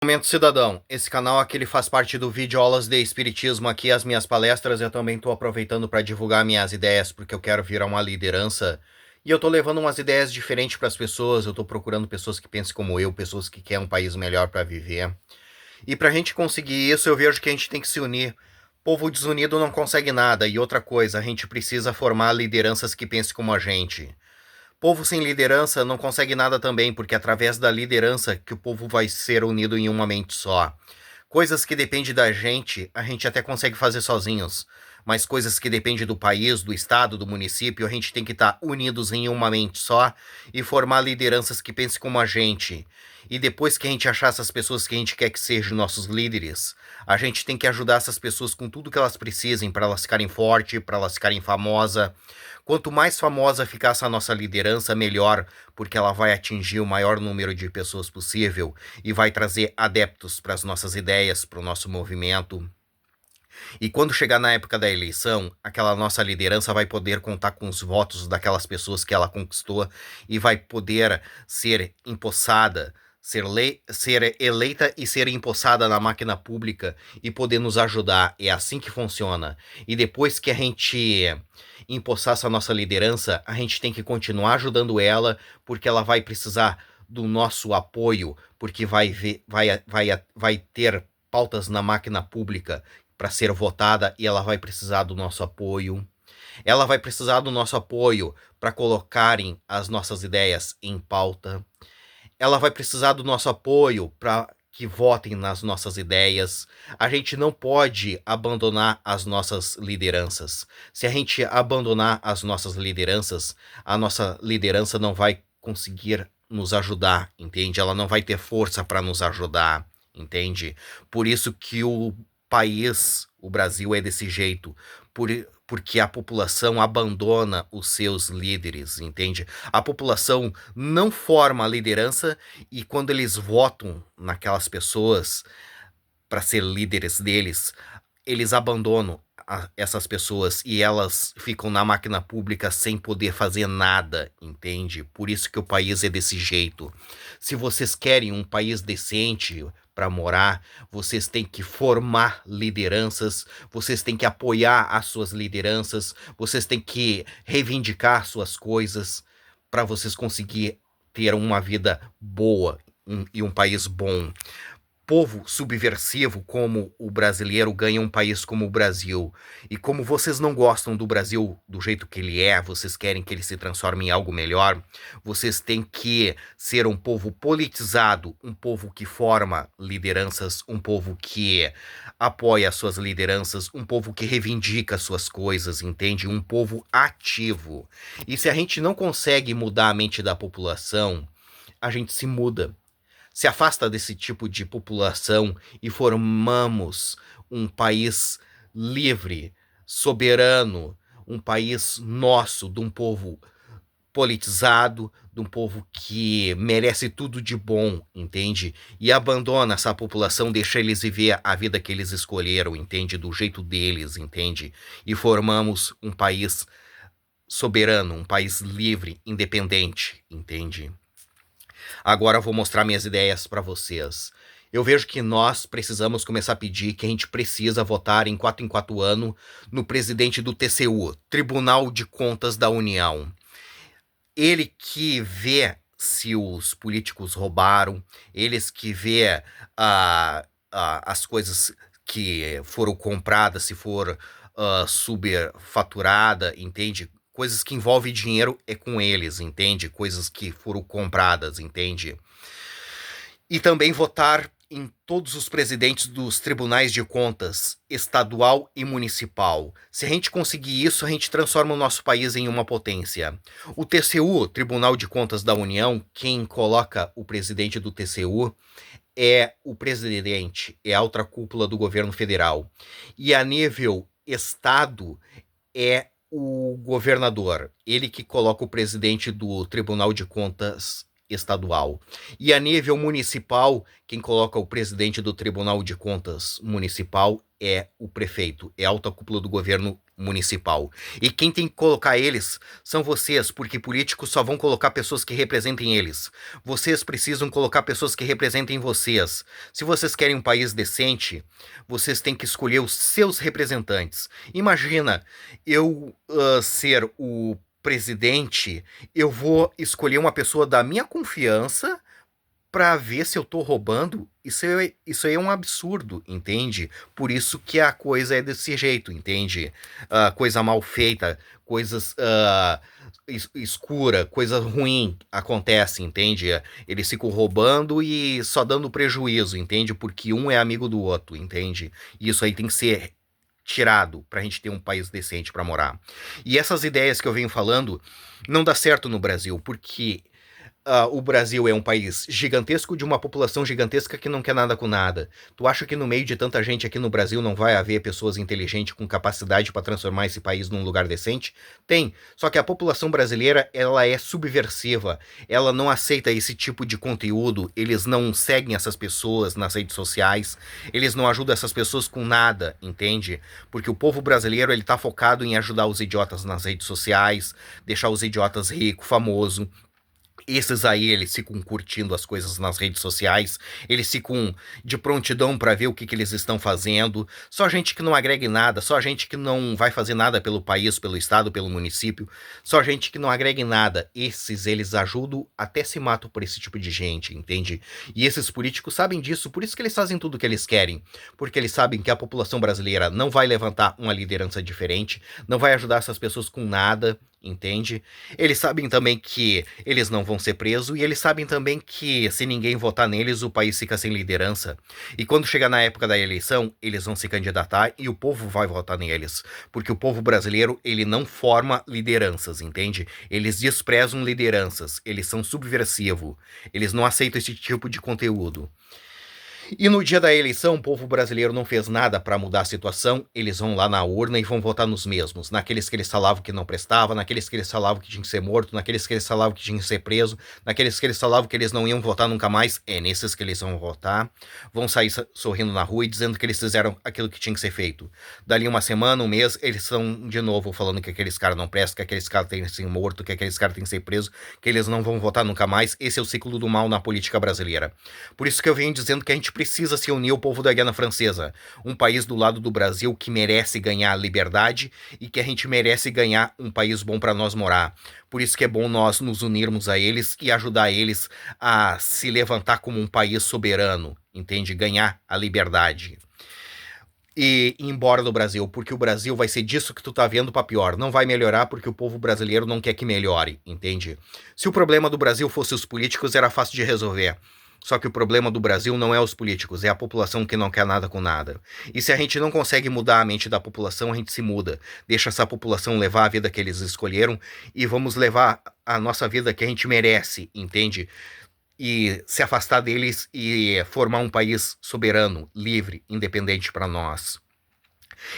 Momento Cidadão, esse canal aqui ele faz parte do vídeo Aulas de Espiritismo, aqui as minhas palestras. Eu também estou aproveitando para divulgar minhas ideias, porque eu quero virar uma liderança, e eu estou levando umas ideias diferentes para as pessoas. Eu estou procurando pessoas que pensem como eu, pessoas que querem um país melhor para viver, e para a gente conseguir isso eu vejo que a gente tem que se unir. Povo desunido não consegue nada. E outra coisa, a gente precisa formar lideranças que pensem como a gente. Povo sem liderança não consegue nada também, porque é através da liderança que o povo vai ser unido em uma mente só. Coisas que dependem da gente, a gente até consegue fazer sozinhos. Mas coisas que dependem do país, do estado, do município, a gente tem que estar unidos em uma mente só e formar lideranças que pensem como a gente. E depois que a gente achar essas pessoas que a gente quer que sejam nossos líderes, a gente tem que ajudar essas pessoas com tudo que elas precisem para elas ficarem fortes, para elas ficarem famosas. Quanto mais famosa ficar essa nossa liderança, melhor, porque ela vai atingir o maior número de pessoas possível e vai trazer adeptos para as nossas ideias, para o nosso movimento. E quando chegar na época da eleição, aquela nossa liderança vai poder contar com os votos daquelas pessoas que ela conquistou e vai poder ser empossada, ser eleita e ser empossada na máquina pública e poder nos ajudar. É assim que funciona. E depois que a gente empossar essa nossa liderança, a gente tem que continuar ajudando ela, porque ela vai precisar do nosso apoio, porque vai ter pautas na máquina pública para ser votada e ela vai precisar do nosso apoio. Ela vai precisar do nosso apoio para colocarem as nossas ideias em pauta. Ela vai precisar do nosso apoio para que votem nas nossas ideias. A gente não pode abandonar as nossas lideranças. Se a gente abandonar as nossas lideranças, a nossa liderança não vai conseguir nos ajudar, entende? Ela não vai ter força para nos ajudar, entende? Por isso que o país, o Brasil, é desse jeito. Porque a população abandona os seus líderes, entende? A população não forma a liderança e quando eles votam naquelas pessoas para ser líderes deles, eles abandonam essas pessoas e elas ficam na máquina pública sem poder fazer nada, entende? Por isso que o país é desse jeito. Se vocês querem um país decente para morar, vocês têm que formar lideranças, vocês têm que apoiar as suas lideranças, vocês têm que reivindicar suas coisas para vocês conseguir ter uma vida boa e um país bom. Povo subversivo como o brasileiro ganha um país como o Brasil. E como vocês não gostam do Brasil do jeito que ele é, vocês querem que ele se transforme em algo melhor, vocês têm que ser um povo politizado, um povo que forma lideranças, um povo que apoia as suas lideranças, um povo que reivindica suas coisas, entende? Um povo ativo. E se a gente não consegue mudar a mente da população, a gente se muda, se afasta desse tipo de população e formamos um país livre, soberano, um país nosso, de um povo politizado, de um povo que merece tudo de bom, entende? E abandona essa população, deixa eles viver a vida que eles escolheram, entende? Do jeito deles, entende? E formamos um país soberano, um país livre, independente, entende? Agora eu vou mostrar minhas ideias para vocês. Eu vejo que nós precisamos começar a pedir que a gente precisa votar em 4 anos no presidente do TCU, Tribunal de Contas da União. Ele que vê se os políticos roubaram, eles que vê as coisas que foram compradas, se for superfaturada, entende? Coisas que envolvem dinheiro é com eles, entende? Coisas que foram compradas, entende? E também votar em todos os presidentes dos tribunais de contas, estadual e municipal. Se a gente conseguir isso, a gente transforma o nosso país em uma potência. O TCU, Tribunal de Contas da União, quem coloca o presidente do TCU é o presidente, é a alta cúpula do governo federal. E a nível estado é o governador, ele que coloca o presidente do Tribunal de Contas estadual. E a nível municipal, quem coloca o presidente do Tribunal de Contas municipal é o prefeito, é a alta cúpula do governo municipal. E quem tem que colocar eles são vocês, porque políticos só vão colocar pessoas que representem eles. Vocês precisam colocar pessoas que representem vocês. Se vocês querem um país decente, vocês têm que escolher os seus representantes. Imagina eu ser o presidente, eu vou escolher uma pessoa da minha confiança pra ver se eu tô roubando. Isso aí é um absurdo, entende? Por isso que a coisa é desse jeito, entende? Coisa mal feita, coisas escura, coisa ruim acontece, entende? Eles ficam roubando e só dando prejuízo, entende? Porque um é amigo do outro, entende? E isso aí tem que ser tirado pra gente ter um país decente pra morar. E essas ideias que eu venho falando não dá certo no Brasil, porque o Brasil é um país gigantesco de uma população gigantesca que não quer nada com nada. Tu acha que no meio de tanta gente aqui no Brasil não vai haver pessoas inteligentes com capacidade para transformar esse país num lugar decente? Tem. Só que a população brasileira, ela é subversiva. Ela não aceita esse tipo de conteúdo. Eles não seguem essas pessoas nas redes sociais. Eles não ajudam essas pessoas com nada, entende? Porque o povo brasileiro, ele tá focado em ajudar os idiotas nas redes sociais, deixar os idiotas ricos, famosos. Esses aí, eles ficam curtindo as coisas nas redes sociais, eles ficam de prontidão pra ver o que eles estão fazendo. Só gente que não agrega em nada, só gente que não vai fazer nada pelo país, pelo estado, pelo município, só gente que não agrega em nada. Esses, eles ajudam, até se matam por esse tipo de gente, entende? E esses políticos sabem disso, por isso que eles fazem tudo o que eles querem. Porque eles sabem que a população brasileira não vai levantar uma liderança diferente, não vai ajudar essas pessoas com nada, entende? Eles sabem também que eles não vão ser presos e eles sabem também que se ninguém votar neles, o país fica sem liderança. E quando chegar na época da eleição, eles vão se candidatar e o povo vai votar neles. Porque o povo brasileiro, ele não forma lideranças, entende? Eles desprezam lideranças, eles são subversivos, eles não aceitam esse tipo de conteúdo. E no dia da eleição, o povo brasileiro não fez nada para mudar a situação, eles vão lá na urna e vão votar nos mesmos, naqueles que eles falavam que não prestava, naqueles que eles falavam que tinha que ser morto, naqueles que eles falavam que tinha que ser preso, naqueles que eles falavam que eles não iam votar nunca mais, é nesses que eles vão votar, vão sair sorrindo na rua e dizendo que eles fizeram aquilo que tinha que ser feito. Dali uma semana, um mês, eles estão de novo falando que aqueles caras não prestam, que aqueles caras têm que ser morto, que aqueles caras têm que ser preso, que eles não vão votar nunca mais. Esse é o ciclo do mal na política brasileira. Por isso que eu venho dizendo que a gente precisa se unir ao povo da Guiana Francesa, um país do lado do Brasil que merece ganhar liberdade e que a gente merece ganhar um país bom para nós morar. Por isso que é bom nós nos unirmos a eles e ajudar eles a se levantar como um país soberano, entende? Ganhar a liberdade. E ir embora do Brasil, porque o Brasil vai ser disso que tu tá vendo pra pior. Não vai melhorar porque o povo brasileiro não quer que melhore, entende? Se o problema do Brasil fosse os políticos, era fácil de resolver. Só que o problema do Brasil não é os políticos, é a população que não quer nada com nada. E se a gente não consegue mudar a mente da população, a gente se muda. Deixa essa população levar a vida que eles escolheram e vamos levar a nossa vida que a gente merece, entende? E se afastar deles e formar um país soberano, livre, independente para nós.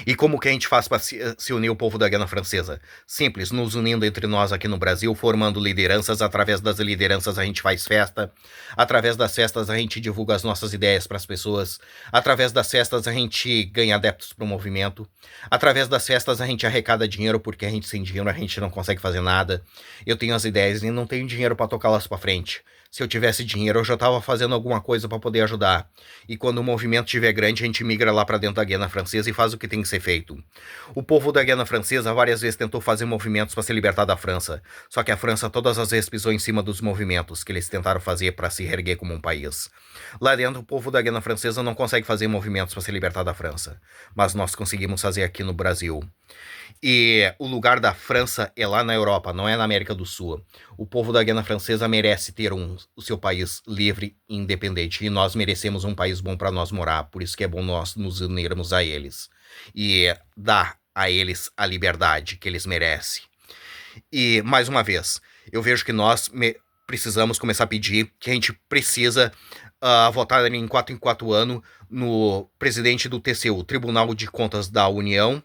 E como que a gente faz para se unir ao povo da Guiana Francesa? Simples, nos unindo entre nós aqui no Brasil, formando lideranças. Através das lideranças a gente faz festa. Através das festas a gente divulga as nossas ideias para as pessoas. Através das festas a gente ganha adeptos para o movimento. Através das festas a gente arrecada dinheiro, porque a gente sem dinheiro a gente não consegue fazer nada. Eu tenho as ideias e não tenho dinheiro para tocá-las para frente. Se eu tivesse dinheiro, eu já estava fazendo alguma coisa para poder ajudar. E quando o movimento estiver grande, a gente migra lá para dentro da Guiana Francesa e faz o que tem que ser feito. O povo da Guiana Francesa várias vezes tentou fazer movimentos para se libertar da França. Só que a França todas as vezes pisou em cima dos movimentos que eles tentaram fazer para se reerguer como um país. Lá dentro, o povo da Guiana Francesa não consegue fazer movimentos para se libertar da França. Mas nós conseguimos fazer aqui no Brasil. E o lugar da França é lá na Europa, não é na América do Sul. O povo da Guiana Francesa merece ter o seu país livre e independente. E nós merecemos um país bom para nós morar. Por isso que é bom nós nos unirmos a eles. E dar a eles a liberdade que eles merecem. E, mais uma vez, eu vejo que nós precisamos começar a pedir que a gente precisa votar em 4 anos no presidente do TCU, Tribunal de Contas da União,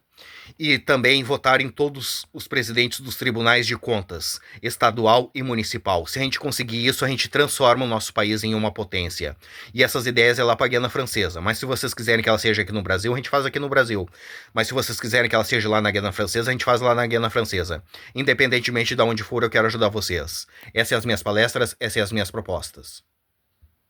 E também votar em todos os presidentes dos tribunais de contas, estadual e municipal. Se a gente conseguir isso, a gente transforma o nosso país em uma potência. E essas ideias é lá para a Guiana Francesa. Mas se vocês quiserem que ela seja aqui no Brasil, a gente faz aqui no Brasil. Mas se vocês quiserem que ela seja lá na Guiana Francesa, a gente faz lá na Guiana Francesa. Independentemente de onde for, eu quero ajudar vocês. Essas são as minhas palestras, essas são as minhas propostas.